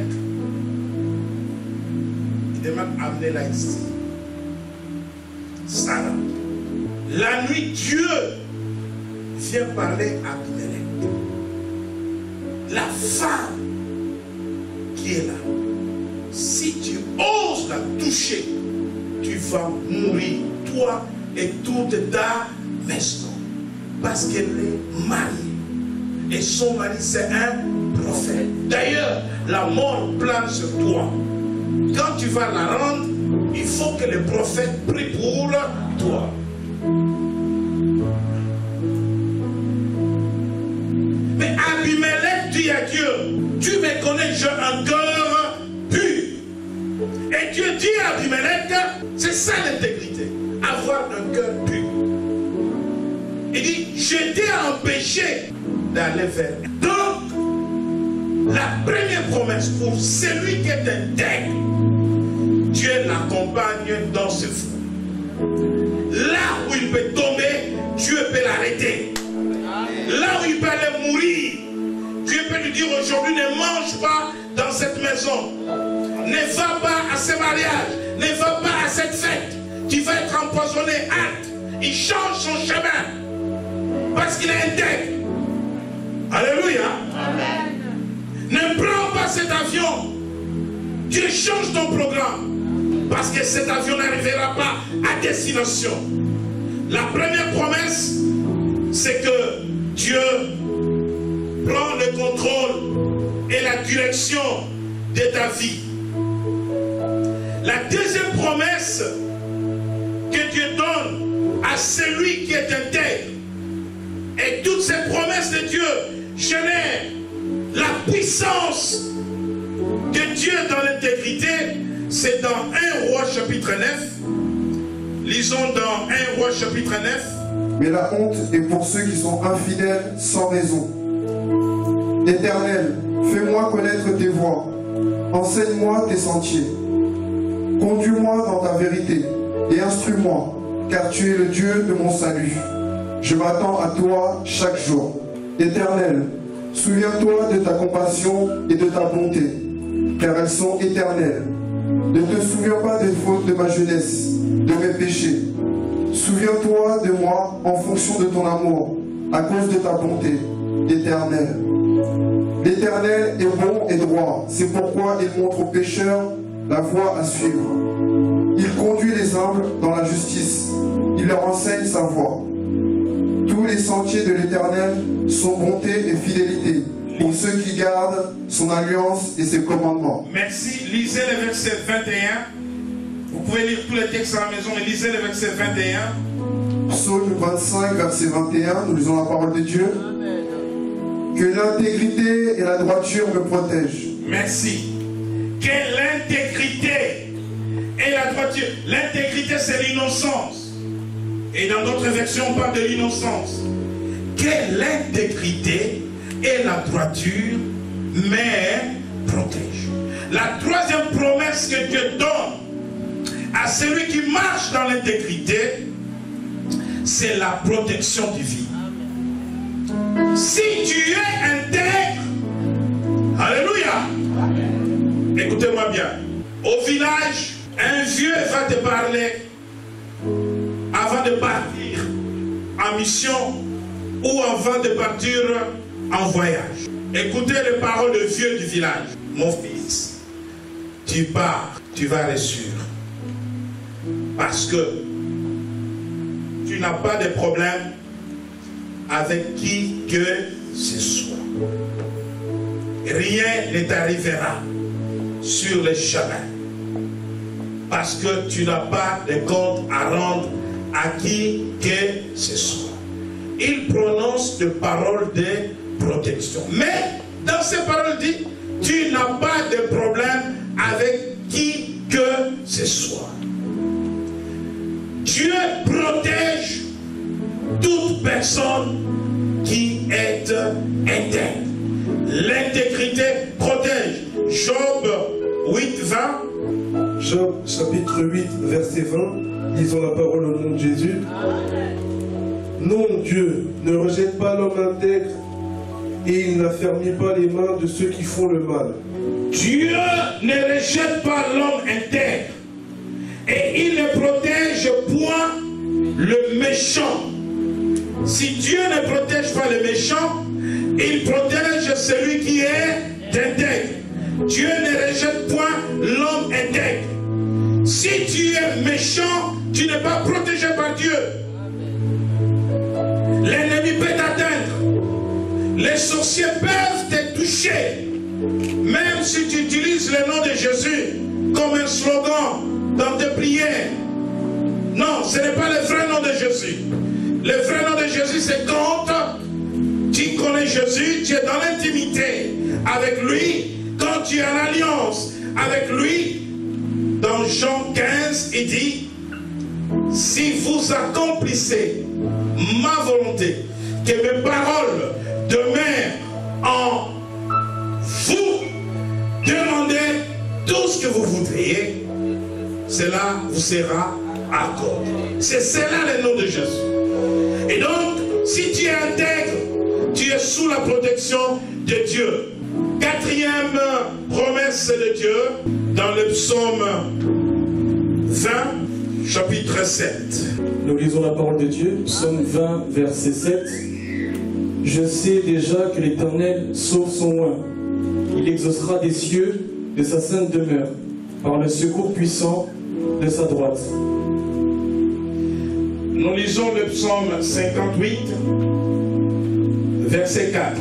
il demande amenez-la ici. Sarah. La nuit, Dieu vient parler à Abimelech. La femme qui est là, si tu oses la toucher, tu vas mourir, toi et toute ta maison. Parce qu'elle est mariée. Et son mari, c'est un prophète. D'ailleurs, la mort plane sur toi. Quand tu vas la rendre, il faut que le prophète prie pour toi. Mais Abimelech dit à Dieu, tu me connais, j'ai un cœur pur. Et Dieu dit à Abimelech, c'est ça l'intégrité, avoir un cœur pur. Il dit, je t'ai empêché d'aller vers. Donc, la première promesse pour celui qui est intègre, Dieu l'accompagne dans ce feu. Là où il peut tomber, Dieu peut l'arrêter. Là où il peut aller mourir, Dieu peut lui dire aujourd'hui, ne mange pas dans cette maison. Ne va pas à ce mariage. Ne va pas à cette fête. Tu vas être empoisonné. Hâte. Il change son chemin. Parce qu'il est intègre. Alléluia. Amen. Ne prends pas cet avion. Dieu change ton programme. Parce que cet avion n'arrivera pas à destination. La première promesse, c'est que Dieu prend le contrôle et la direction de ta vie. La deuxième promesse que Dieu donne à celui qui est intègre, et toutes ces promesses de Dieu génèrent la puissance de Dieu dans l'intégrité. C'est dans 1 Roi chapitre 9. Lisons dans 1 Roi chapitre 9. Mais la honte est pour ceux qui sont infidèles sans raison. Éternel, fais-moi connaître tes voies. Enseigne-moi tes sentiers. Conduis-moi dans ta vérité et instruis-moi, car tu es le Dieu de mon salut. Je m'attends à toi chaque jour. Éternel, Souviens-toi de ta compassion et de ta bonté, car elles sont éternelles. Ne te souviens pas des fautes de ma jeunesse, de mes péchés. Souviens-toi de moi en fonction de ton amour, à cause de ta bonté éternelle. L'Éternel est bon et droit, c'est pourquoi il montre aux pécheurs la voie à suivre. Il conduit les humbles dans la justice, il leur enseigne sa voie. Tous les sentiers de l'Éternel sont bonté et fidélité pour ceux qui gardent son alliance et ses commandements. Merci. Lisez le verset 21. Vous pouvez lire tous les textes à la maison, mais lisez le verset 21. Psaume 25, verset 21, nous lisons la parole de Dieu. Que l'intégrité et la droiture me protègent. Merci. Que l'intégrité et la droiture. L'intégrité, c'est l'innocence. Et dans d'autres versions, on parle de l'innocence. Que l'intégrité et la droiture me protègent. La troisième promesse que Dieu donne à celui qui marche dans l'intégrité, c'est la protection divine. Si tu es intègre, alléluia, écoutez-moi bien, au village, un vieux va te parler avant de partir en mission ou avant de partir en voyage. Écoutez les paroles du vieux du village. Mon fils, tu pars, tu vas aller sûr. Parce que tu n'as pas de problème avec qui que ce soit. Rien ne t'arrivera sur le chemin. Parce que tu n'as pas de compte à rendre à qui que ce soit. Il prononce des paroles de protection. Mais dans ces paroles, il dit, tu n'as pas de problème avec qui que ce soit. Dieu protège toute personne qui est intègre. L'intégrité protège. Job 8, 20. Job chapitre 8, verset 20. Lisons la parole au nom de Jésus. Non, Dieu ne rejette pas l'homme intègre et il n'affermit pas les mains de ceux qui font le mal. Dieu ne rejette pas l'homme intègre et il ne protège point le méchant. Si Dieu ne protège pas le méchant, il protège celui qui est intègre. Dieu ne rejette point l'homme intègre. Si tu es méchant, tu n'es pas protégé par Dieu. L'ennemi peut t'atteindre. Les sorciers peuvent te toucher. Même si tu utilises le nom de Jésus comme un slogan dans tes prières. Non, ce n'est pas le vrai nom de Jésus. Le vrai nom de Jésus, c'est quand tu connais Jésus, tu es dans l'intimité avec lui, quand tu es en alliance avec lui. Dans Jean 15, il dit, si vous accomplissez ma volonté, que mes paroles demeurent en vous, demandez tout ce que vous voudriez, cela vous sera accordé. C'est cela le nom de Jésus. Et donc, si tu es intègre, tu es sous la protection de Dieu. Quatrième promesse de Dieu, dans le psaume 20, chapitre 7. Nous lisons la parole de Dieu, psaume 20, verset 7. Je sais déjà que l'Éternel sauve son oint. Il exaucera des cieux de sa sainte demeure, par le secours puissant de sa droite. Nous lisons le psaume 58, verset 4.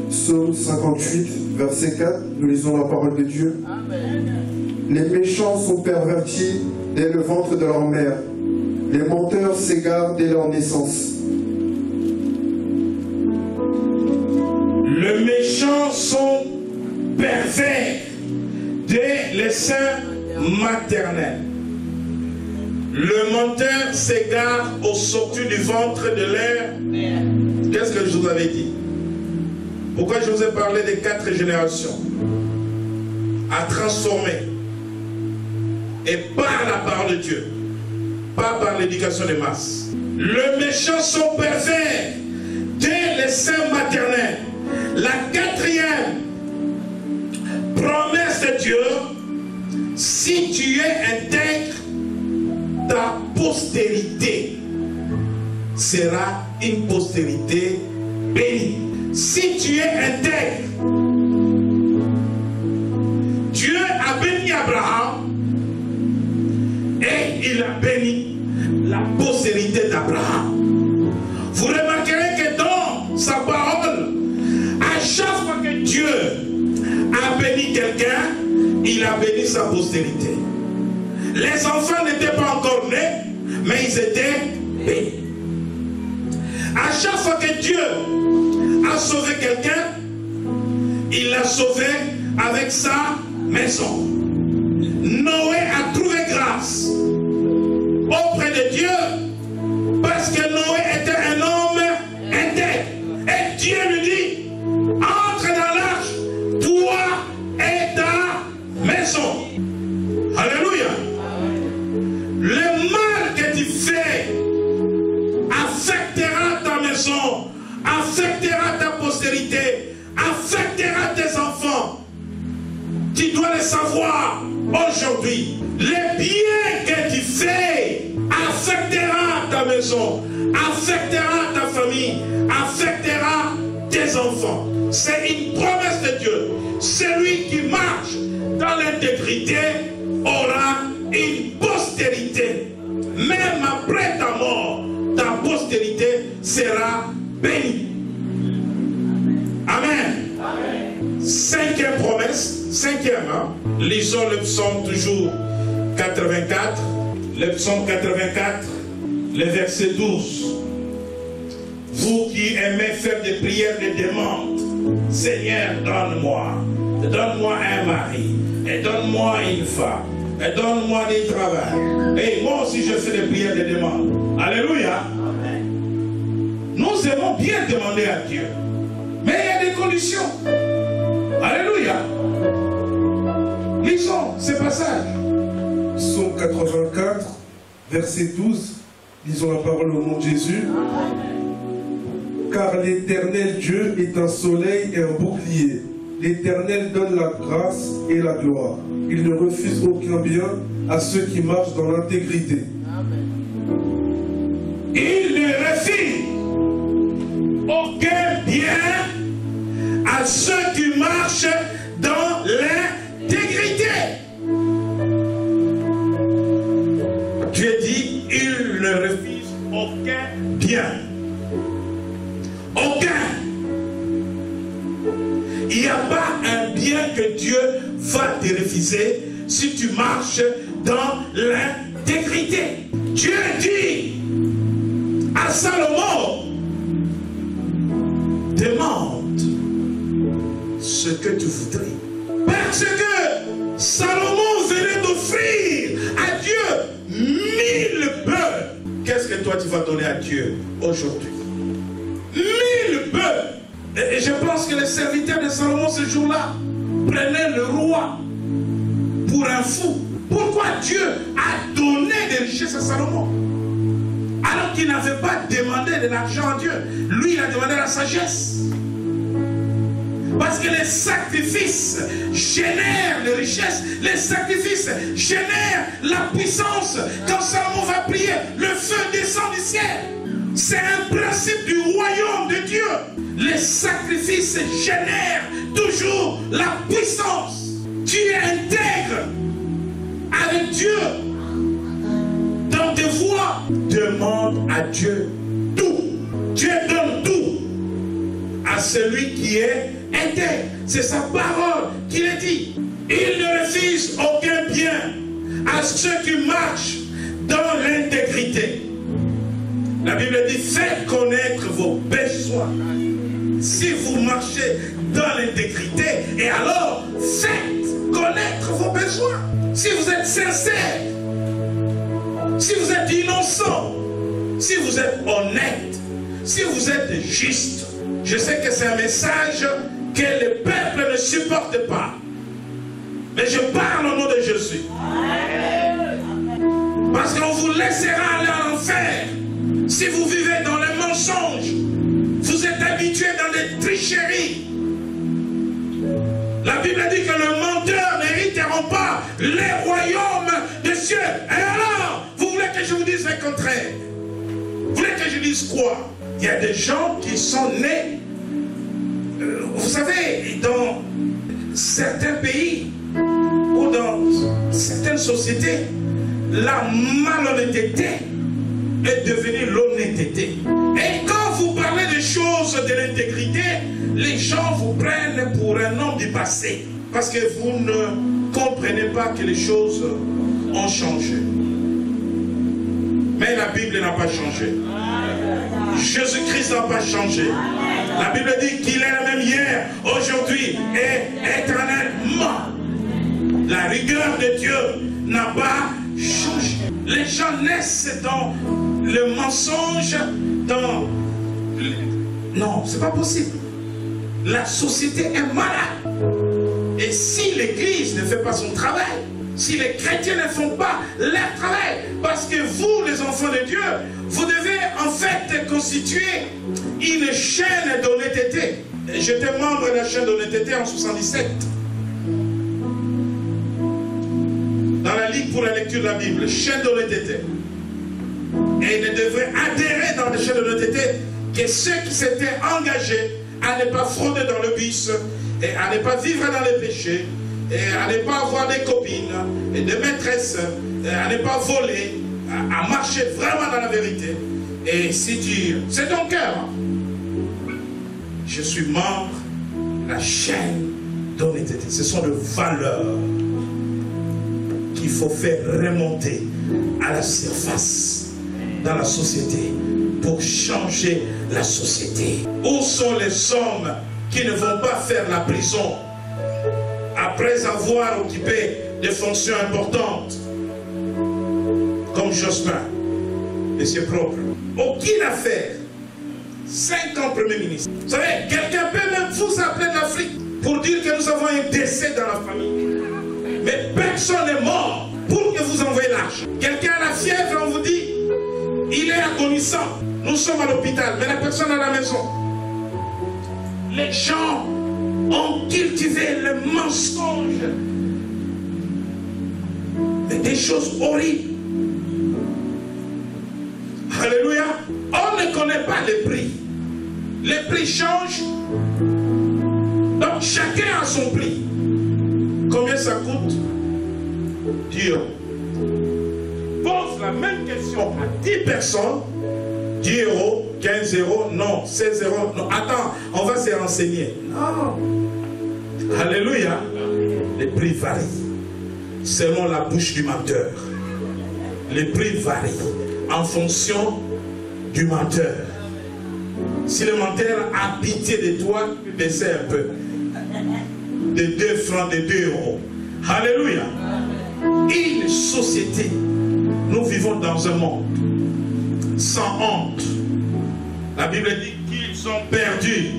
Psaume 58, verset 4, nous lisons la parole de Dieu. Les méchants sont pervertis dès le ventre de leur mère. Les menteurs s'égarent dès leur naissance. Les méchants sont pervers dès le sein maternel. Le menteur s'égare au sortir du ventre de leur. Qu'est-ce que je vous avais dit? Pourquoi je vous ai parlé des 4 générations à transformer? Et par la parole de Dieu, pas par l'éducation des masses. Les méchants sont pervers dès le sein maternel. La quatrième promesse de Dieu, si tu es intègre, ta postérité sera une postérité bénie. Si tu es intègre, Dieu a béni Abraham et il a béni la postérité d'Abraham. Vous remarquerez que dans sa parole, à chaque fois que Dieu a béni quelqu'un, il a béni sa postérité. Les enfants n'étaient pas encore nés, mais ils étaient bénis. À chaque fois que Dieu a sauvé quelqu'un, il l'a sauvé avec sa maison. Noé a trouvé grâce auprès de Dieu parce que Noé était un homme intègre. Et Dieu lui dit, entre dans l'arche, toi et ta maison. Alléluia. Le mal que tu fais affectera ta maison, affectera ta postérité, affectera tes enfants. Tu dois le savoir aujourd'hui. Le bien que tu fais affectera ta maison, affectera ta famille, affectera tes enfants. C'est une promesse de Dieu. Celui qui marche dans l'intégrité aura une postérité. Même après ta mort, ta postérité sera bénie. Amen. Amen. Cinquième promesse, cinquième. Lisons le psaume toujours 84. Le psaume 84, le verset 12. Vous qui aimez faire des prières de demande, Seigneur, donne-moi un mari, et donne-moi une femme, et donne-moi du travail. Et moi aussi je fais des prières de demande. Alléluia. Amen. Nous aimons bien demander à Dieu, mais il y a des conditions. Alléluia. Lisons ce passage. Psaume 84, verset 12. Lisons la parole au nom de Jésus. Car l'Éternel Dieu est un soleil et un bouclier. L'Éternel donne la grâce et la gloire. Il ne refuse aucun bien à ceux qui marchent dans l'intégrité. Il ne refuse aucun bien à ceux qui marchent dans l'intégrité. Dieu dit, il ne refuse aucun bien. Aucun. Il n'y a pas un bien que Dieu va te refuser si tu marches dans l'intégrité. Dieu dit à Salomon, demande ce que tu voudrais. Parce que Salomon venait d'offrir à Dieu 1000 bœufs. Qu'est-ce que toi tu vas donner à Dieu aujourd'hui? 1000 bœufs. Et je pense que les serviteurs de Salomon ce jour-là prenaient le roi pour un fou. Pourquoi Dieu a donné des richesses à Salomon alors qu'il n'avait pas demandé de l'argent à Dieu? Lui, il a demandé la sagesse. Parce que les sacrifices génèrent les richesses, les sacrifices génèrent la puissance. Quand Salomon va prier, le feu descend du ciel. C'est un principe du royaume de Dieu. Les sacrifices génèrent toujours la puissance. Tu es intègre avec Dieu dans tes voies. Demande à Dieu tout. Dieu donne tout à celui qui est intègre. C'est sa parole qui le dit. Il ne refuse aucun bien à ceux qui marchent dans l'intégrité. La Bible dit, faites connaître vos besoins. Si vous marchez dans l'intégrité, et alors faites connaître vos besoins. Si vous êtes sincère, si vous êtes innocent, si vous êtes honnête, si vous êtes juste. Je sais que c'est un message que le peuple ne supporte pas. Mais je parle au nom de Jésus. Parce qu'on vous laissera aller à l'enfer. Si vous vivez dans le mensonge, vous êtes habitué dans des tricheries. tricherie. La Bible dit que le menteur n'hériteront pas les royaumes des cieux. Et alors, vous voulez que je vous dise le contraire? Vous voulez que je dise quoi? Il y a des gens qui sont nés, vous savez, dans certains pays ou dans certaines sociétés, la malhonnêteté est devenue l'honnêteté. Et quand vous parlez des choses de l'intégrité, les gens vous prennent pour un homme du passé. Parce que vous ne comprenez pas que les choses ont changé. Mais la Bible n'a pas changé. Jésus-Christ n'a pas changé. La Bible dit qu'il est le même hier, aujourd'hui et éternellement. La rigueur de Dieu n'a pas changé. Les gens naissent dans le mensonge, dans... Non, c'est pas possible. La société est malade. Et si l'Église ne fait pas son travail, si les chrétiens ne font pas leur travail, parce que vous, les enfants de Dieu, vous devez en fait constituer une chaîne d'honnêteté. J'étais membre de la chaîne d'honnêteté en 77. Dans la Ligue pour la lecture de la Bible, chaîne d'honnêteté. Et il ne devait adhérer dans la chaîne d'honnêteté que ceux qui s'étaient engagés à ne pas frauder dans le bus, et à ne pas vivre dans les péchés, et à ne pas avoir des copines et des maîtresses, et à ne pas voler, à marcher vraiment dans la vérité. Et si tu... C'est ton cœur. Je suis membre de la chaîne d'honnêteté. Ce sont des valeurs qu'il faut faire remonter à la surface dans la société pour changer la société. Où sont les hommes qui ne vont pas faire la prison après avoir occupé des fonctions importantes comme Jospin, monsieur propre? Aucune affaire. 5 ans Premier ministre. Vous savez, quelqu'un peut même vous appeler d'Afrique pour dire que nous avons un décès dans la famille. Mais personne n'est mort pour que vous envoyez l'argent. Quelqu'un a la fièvre, on vous dit, il est agonissant. Nous sommes à l'hôpital, mais la personne à la maison. Les gens ont cultivé le mensonge. Mais des choses horribles. Alléluia. On ne connaît pas les prix. Les prix changent. Donc chacun a son prix. Combien ça coûte? 10 euros. Pose la même question à 10 personnes. 10 euros, 15 euros, non, 16 euros, non. Attends, on va se renseigner. Non. Alléluia. Les prix varient selon la bouche du menteur. Les prix varient en fonction du menteur. Si le menteur a pitié de toi, tu peux baisser un peu. De 2 francs, de 2 euros. Alléluia. Une société. Nous vivons dans un monde sans honte. La Bible dit qu'ils ont perdu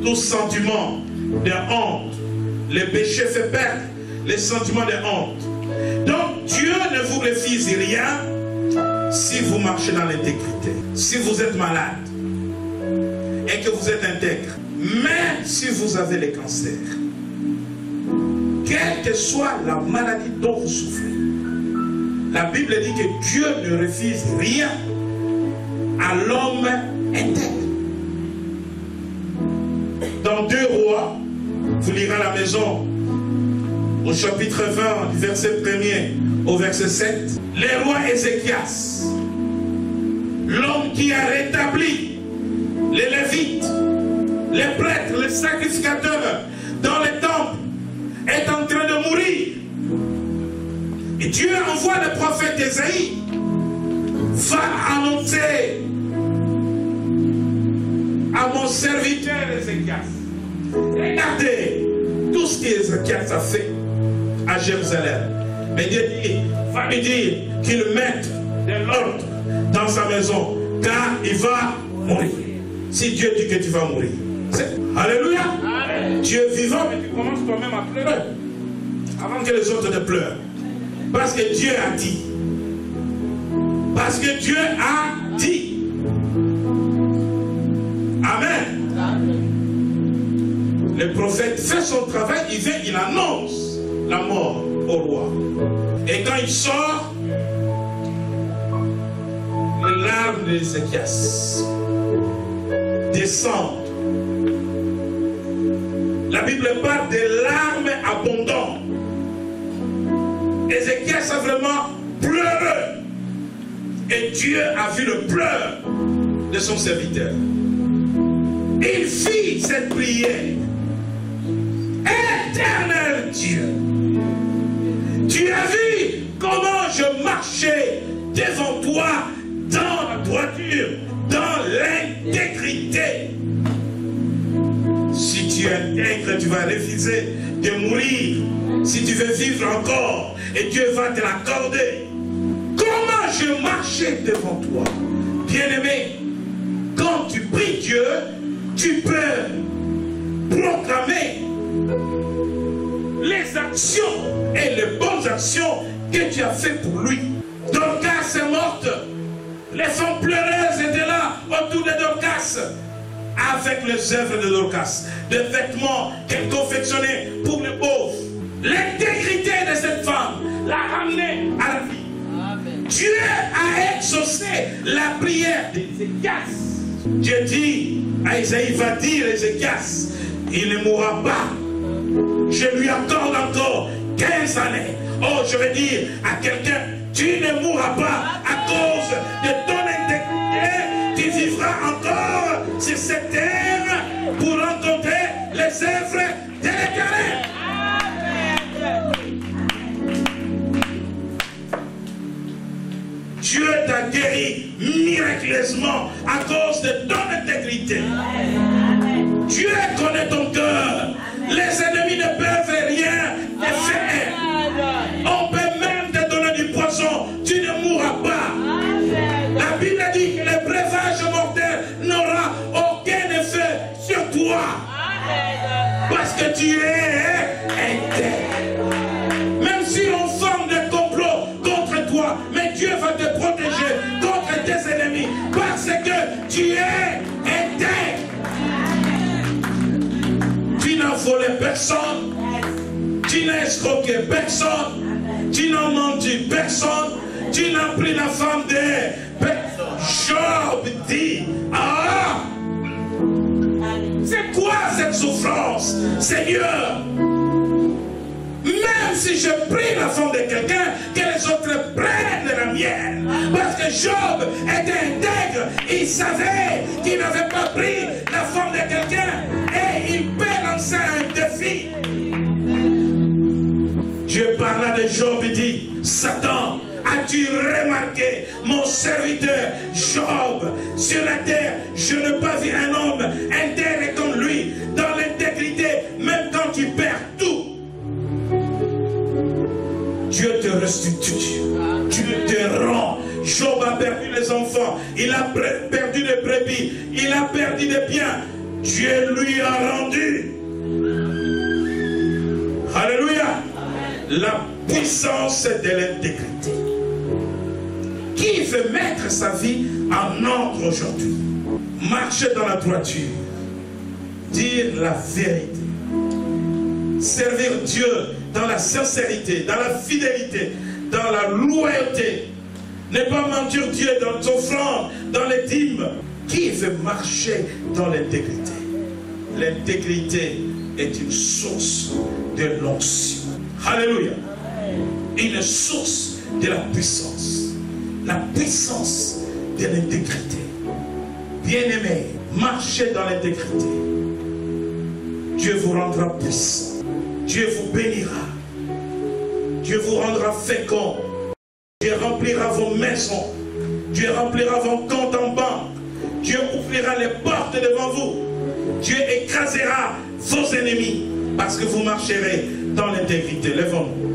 tout sentiment de honte. Le péché fait perdre les sentiments de honte. Donc Dieu ne vous refuse rien si vous marchez dans l'intégrité. Si vous êtes malade et que vous êtes intègre, même si vous avez le cancer, quelle que soit la maladie dont vous souffrez, la Bible dit que Dieu ne refuse rien à l'homme intègre. Dans 2 Rois, vous lirez à la maison, au chapitre 20, du verset 1er au verset 7, le roi Ézéchias, l'homme qui a rétabli les Lévites, les prêtres, les sacrificateurs dans les temples, est en train de mourir. Et Dieu envoie le prophète Ésaïe, va annoncer à mon serviteur Ézéchias, regardez tout ce qu'Ézéchias a fait à Jérusalem. Mais Dieu dit, va lui dire qu'il mette de l'ordre dans sa maison, car il va mourir. Si Dieu dit que tu vas mourir. Alléluia. Amen. Dieu est vivant, mais tu commences toi-même à pleurer avant que les autres ne pleurent. Parce que Dieu a dit. Parce que Dieu a dit. Amen. qu'il annonce la mort au roi. Et quand il sort, les larmes d'Ézéchias descendent. La Bible parle des larmes abondantes. Ézéchias a vraiment pleuré. Et Dieu a vu le pleur de son serviteur. Il fit cette prière. Éternel Dieu, tu as vu comment je marchais devant toi dans la droiture, dans l'intégrité. Si tu es intègre, tu vas refuser de mourir. Si tu veux vivre encore, et Dieu va te l'accorder. Comment je marchais devant toi? Bien-aimé, quand tu pries Dieu, tu peux proclamer les actions et les bonnes actions que tu as fait pour lui. Dorcas est morte. Les femmes pleureuses étaient là autour de Dorcas avec les œuvres de Dorcas, des vêtements qu'elle confectionnait pour les pauvres. L'intégrité de cette femme l'a ramenée à la vie. Amen. Dieu a exaucé la prière d'Ézéchias. Dieu dit à Isaïe, va dire à Ézéchias, il ne mourra pas. Je lui accorde encore 15 années. Oh, je vais dire à quelqu'un, tu ne mourras pas à cause de ton intégrité. Tu vivras encore sur cette terre pour rencontrer les œuvres de l'Éternel. Dieu t'a guéri miraculeusement à cause de ton intégrité. Dieu connaît ton cœur. Les ennemis ne peuvent rien te faire. On peut même te donner du poison. Tu ne mourras pas. La Bible dit que le breuvage mortel n'aura aucun effet sur toi. Parce que tu es intègre. Même si on forme des complots contre toi, mais Dieu va te protéger contre tes ennemis. Parce que tu es intègre. Tu n'as volé personne, tu n'as escroqué personne, tu n'as menti personne, tu n'as pris la femme de personne. Job dit, ah, c'est quoi cette souffrance, Seigneur? Même si je prie la femme de quelqu'un, que les autres prennent la mienne. Parce que Job était intègre, il savait qu'il n'avait pas pris la femme de quelqu'un. Et il peut lancer un défi. Dieu parla de Job et dit, Satan, as-tu remarqué mon serviteur Job? Sur la terre, je n'ai pas vu un homme intègre comme lui, dans l'intégrité, même quand tu perds tout. Dieu te restitue, Dieu te rend. Job a perdu les enfants, il a perdu les brebis, il a perdu des biens. Dieu lui a rendu. Alléluia. La puissance de l'intégrité. Qui veut mettre sa vie en ordre aujourd'hui? Marcher dans la droiture. Dire la vérité. Servir Dieu dans la sincérité, dans la fidélité, dans la loyauté. Ne pas mentir Dieu dans son offrande, dans les dîmes. Qui veut marcher dans l'intégrité? L'intégrité est une source de l'onction. Alléluia. Une source de la puissance. La puissance de l'intégrité. Bien-aimés, marchez dans l'intégrité. Dieu vous rendra puissant. Dieu vous bénira. Dieu vous rendra fécond. Dieu remplira vos maisons. Dieu remplira vos comptes en banque. Dieu ouvrira les portes devant vous. Dieu écrasera vos ennemis parce que vous marcherez dans l'intégrité. Lèvons-nous.